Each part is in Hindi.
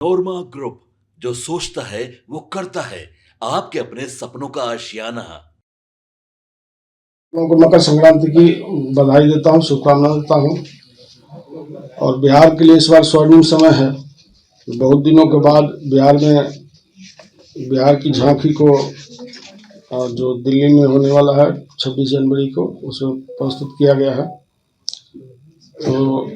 नोरमा ग्रुप, जो सोचता है वो करता है। आपके अपने सपनों का आशियाना। को मकर संक्रांति की बधाई देता हूँ, शुभकामना देता हूँ। और बिहार के लिए इस बार स्वर्णिम समय है। बहुत दिनों के बाद बिहार की झांकी को जो दिल्ली में होने वाला है 26 जनवरी को, उसमें प्रस्तुत किया गया है। तो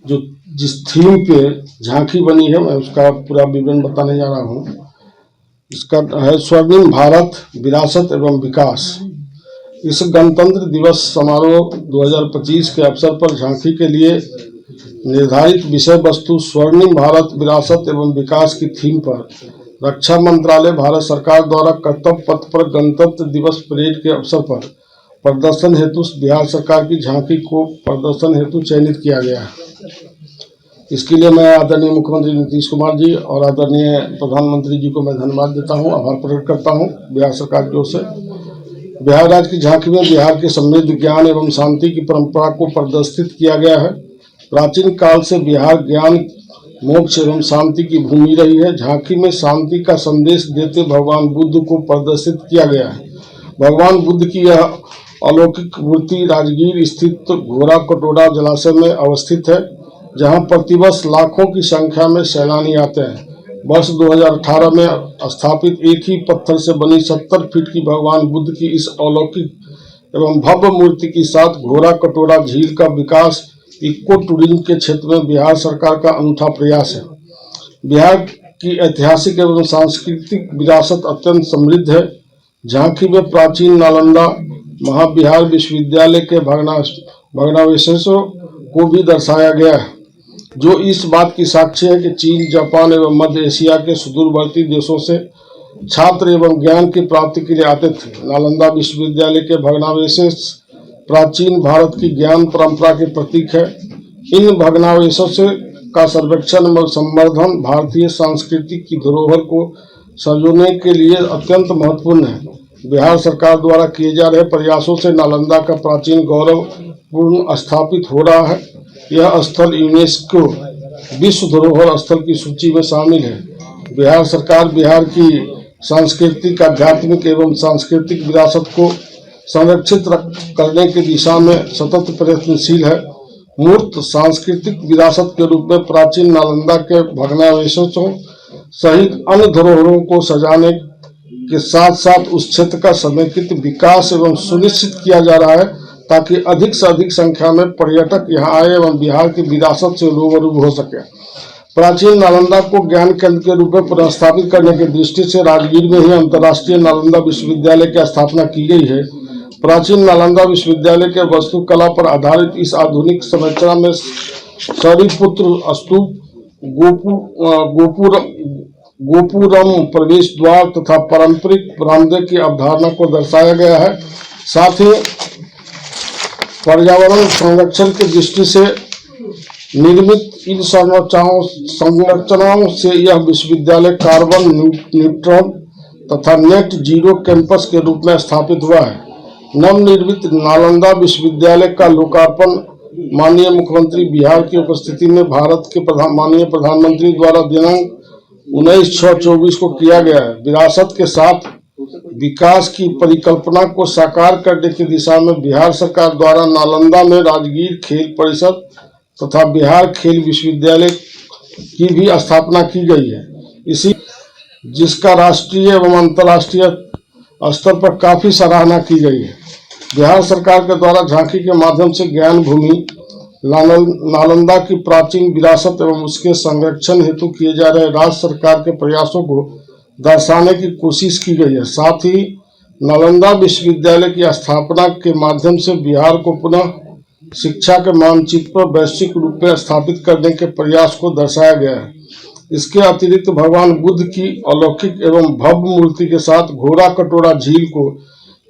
जो जिस थीम पे झांकी बनी है, मैं उसका पूरा विवरण बताने जा रहा हूँ। इसका है स्वर्णिम भारत, विरासत एवं विकास। इस गणतंत्र दिवस समारोह 2025 के अवसर पर झांकी के लिए निर्धारित विषय वस्तु स्वर्णिम भारत, विरासत एवं विकास की थीम पर रक्षा मंत्रालय, भारत सरकार द्वारा कर्तव्य पथ पर गणतंत्र दिवस परेड के अवसर पर प्रदर्शन हेतु बिहार सरकार की झांकी को प्रदर्शन हेतु चयनित किया गया है। इसके लिए मैं आदरणीय मुख्यमंत्री नीतीश कुमार जी और आदरणीय प्रधानमंत्री जी को मैं धन्यवाद देता हूँ, आभार प्रकट करता हूँ बिहार सरकार की ओर से। बिहार राज्य की झांकी में बिहार के समृद्ध ज्ञान एवं शांति की परंपरा को प्रदर्शित किया गया है। प्राचीन काल से बिहार ज्ञान, मोक्ष एवं शांति की भूमि रही है। झांकी में शांति का संदेश देते भगवान बुद्ध को प्रदर्शित किया गया है। भगवान बुद्ध की यह अलौकिक मूर्ति राजगीर स्थित घोड़ा कटोरा जलाशय में अवस्थित है, जहां प्रतिवर्ष लाखों की संख्या में सैलानी आते हैं। वर्ष 2018 में स्थापित एक ही पत्थर से बनी 70 फीट की भगवान बुद्ध की इस अलौकिक एवं भव्य मूर्ति के साथ घोड़ा कटोरा झील का विकास इको टूरिज्म के क्षेत्र में बिहार सरकार का अनूठा प्रयास है। बिहार की ऐतिहासिक एवं सांस्कृतिक विरासत अत्यंत समृद्ध है। झांकी में प्राचीन नालंदा महाबिहार विश्वविद्यालय के भग्नावशेषों को भी दर्शाया गया है, जो इस बात की साक्ष्य है कि चीन, जापान एवं मध्य एशिया के सुदूरवर्ती देशों से छात्र एवं ज्ञान की प्राप्ति के लिए आते थे। नालंदा विश्वविद्यालय के भग्नावशेष प्राचीन भारत की ज्ञान परंपरा के प्रतीक है। इन भग्नावशेषों का सर्वेक्षण और संवर्धन भारतीय संस्कृति की धरोहर को संजोने के लिए अत्यंत महत्वपूर्ण है। बिहार सरकार द्वारा किए जा रहे प्रयासों से नालंदा का प्राचीन गौरव पूर्ण स्थापित हो रहा है। यह स्थल यूनेस्को विश्व धरोहर स्थल की सूची में शामिल है। बिहार सरकार बिहार की सांस्कृतिक, आध्यात्मिक एवं सांस्कृतिक विरासत को संरक्षित करने की दिशा में सतत प्रयत्नशील है। मूर्त सांस्कृतिक विरासत के रूप में प्राचीन नालंदा के भग्नावशेषों सहित अन्य धरोहरों को सजाने के साथ साथ उस क्षेत्र का समेकित विकास एवं सुनिश्चित किया जा रहा है, ताकि अधिक से अधिक संख्या में पर्यटक यहाँ आए एवं बिहार की विरासत से रूबरू हो सके। प्राचीन नालंदा को ज्ञान केंद्र के रूप में पुनर्स्थापित करने की दृष्टि से राजगीर में ही अंतर्राष्ट्रीय नालंदा विश्वविद्यालय की स्थापना की गई है। प्राचीन नालंदा विश्वविद्यालय के वास्तुकला पर आधारित इस आधुनिक संरचना में शरीपुत्र स्तूप, गोपुरम, प्रवेश द्वार तथा पारंपरिक बरामदे की अवधारणा को दर्शाया गया है। साथ ही पर्यावरण संरक्षण की दृष्टि से निर्मित इन संरचनाओं से यह विश्वविद्यालय कार्बन न्यूट्रल तथा नेट जीरो कैंपस के रूप में स्थापित हुआ है। नवनिर्मित नालंदा विश्वविद्यालय का लोकार्पण माननीय मुख्यमंत्री बिहार की उपस्थिति में भारत के माननीय प्रधानमंत्री द्वारा दिनांक 19/6/24 को किया गया है। विरासत के साथ विकास की परिकल्पना को साकार करने की दिशा में बिहार सरकार द्वारा नालंदा में राजगीर खेल परिषद तथा बिहार खेल विश्वविद्यालय की भी स्थापना की गई है। इसी जिसका राष्ट्रीय एवं अंतर्राष्ट्रीय स्तर पर काफी सराहना की गई है। बिहार सरकार के द्वारा झांकी के माध्यम से ज्ञान भूमि नालंदा की प्राचीन विरासत एवं उसके संरक्षण हेतु किए जा रहे राज्य सरकार के प्रयासों को दर्शाने की कोशिश की गई है। साथ ही नालंदा विश्वविद्यालय की स्थापना के माध्यम से बिहार को पुनः शिक्षा के मानचित्र पर वैश्विक रूप में स्थापित करने के प्रयास को दर्शाया गया है। इसके अतिरिक्त भगवान बुद्ध की अलौकिक एवं भव्य मूर्ति के साथ घोड़ा कटोरा झील को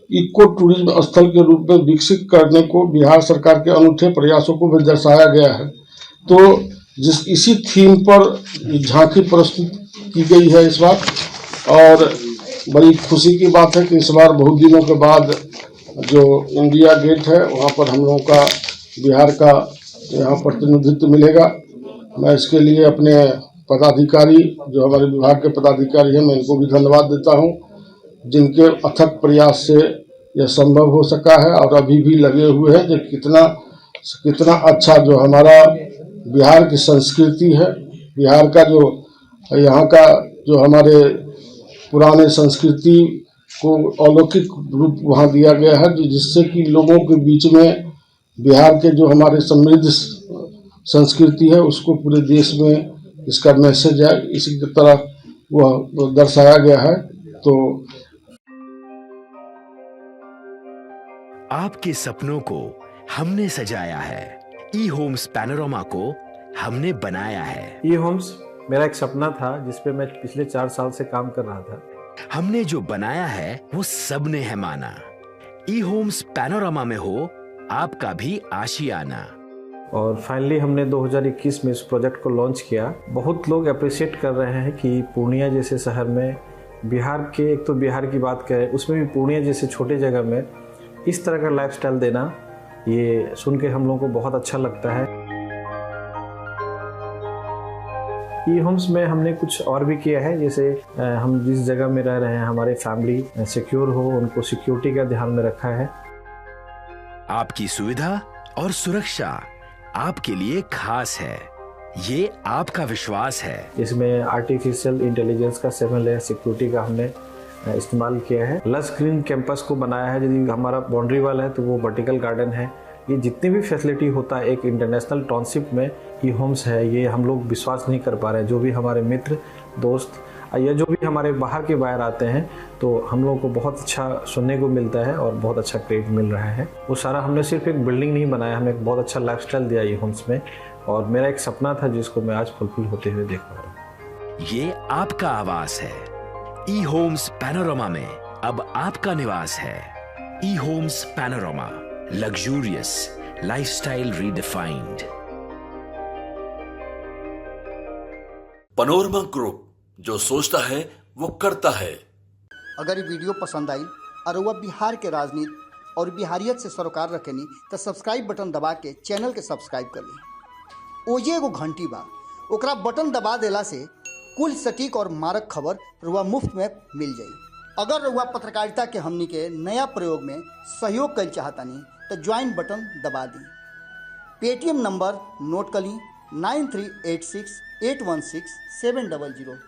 इको टूरिज्म स्थल के रूप में विकसित करने को बिहार सरकार के अनूठे प्रयासों को भी दर्शाया गया है। तो इसी थीम पर झांकी प्रस्तुत की गई है इस बार, और बड़ी खुशी की बात है कि इस बार बहुत दिनों के बाद जो इंडिया गेट है वहाँ पर हम लोगों का बिहार का यहाँ प्रतिनिधित्व मिलेगा। मैं इसके लिए अपने पदाधिकारी जो हमारे विभाग के पदाधिकारी हैं, मैं इनको भी धन्यवाद देता हूं, जिनके अथक प्रयास से यह संभव हो सका है और अभी भी लगे हुए हैं। जो कितना अच्छा जो हमारा बिहार की संस्कृति है, बिहार का जो यहाँ का जो हमारे पुराने संस्कृति को अलौकिक रूप वहाँ दिया गया है, जिससे कि लोगों के बीच में बिहार के जो हमारे समृद्ध संस्कृति है उसको पूरे देश में इसका मैसेज है, इसी की तरह वह दर्शाया गया है। तो आपके सपनों को हमने सजाया है, ई होम्स पैनोरामा को हमने बनाया है। ई होम्स मेरा एक सपना था जिसपे मैं पिछले 4 साल से काम कर रहा था। हमने जो बनाया है वो सबने है माना। ई होम्स पैनोरामा में हो आपका भी आशियाना। और फाइनली हमने 2021 में इस प्रोजेक्ट को लॉन्च किया। बहुत लोग अप्रिशिएट कर रहे हैं कि पूर्णिया जैसे शहर में बिहार के, एक तो बिहार की बात करें उसमें भी पूर्णिया जैसे छोटे जगह में इस तरह का लाइफस्टाइल देना, ये सुन के हम लोगों को बहुत अच्छा लगता है। ई होम्स में हमने कुछ और भी किया है, जैसे हम जिस जगह में रह रहे हैं हमारे फैमिली सिक्योर हो, उनको सिक्योरिटी का ध्यान में रखा है। आपकी सुविधा और सुरक्षा आपके लिए खास है, ये आपका विश्वास है। इसमें आर्टिफिशियल इंटेलिजेंस का 7 लेयर सिक्योरिटी का हमने इस्तेमाल किया है। लस ग्रीन कैंपस को बनाया है। यदि हमारा बाउंड्री वाल है तो वो वर्टिकल गार्डन है। ये जितनी भी फैसिलिटी होता है एक इंटरनेशनल टाउनशिप में ई होम्स है, ये हम लोग विश्वास नहीं कर पा रहे हैं। जो भी हमारे मित्र दोस्त या जो भी हमारे बाहर आते हैं तो हम लोगों को बहुत अच्छा सुनने को मिलता है और बहुत अच्छा क्रेडिट मिल रहा है। वो सारा हमने सिर्फ एक बिल्डिंग नहीं बनाया, हमें एक बहुत अच्छा लाइफस्टाइल दिया ई होम्स में, और मेरा एक सपना था जिसको मैं आज फुलफिल होते हुए देख पा रहा हूँ। ये आपका आवास है। ई होम्स पैनोरामा में अब आपका निवास है। E Homes Panorama, luxurious lifestyle redefined. Panorama group, जो सोचता है वो करता है। अगर ये वीडियो पसंद आई और वह बिहार के राजनीति और बिहारियत से सरोकार रखेनी तो सब्सक्राइब बटन दबा के चैनल के सब्सक्राइब कर ली। ओजे एगो घंटी बा, ओकरा बटन दबा देला से कुल सटीक और मारक खबर रुआ मुफ्त में मिल जाई। अगर रुआ पत्रकारिता के हमनी के नया प्रयोग में सहयोग कर चाहतानी तो ज्वाइन बटन दबा दी। पेटीएम नंबर नोट कर ली 9386816700।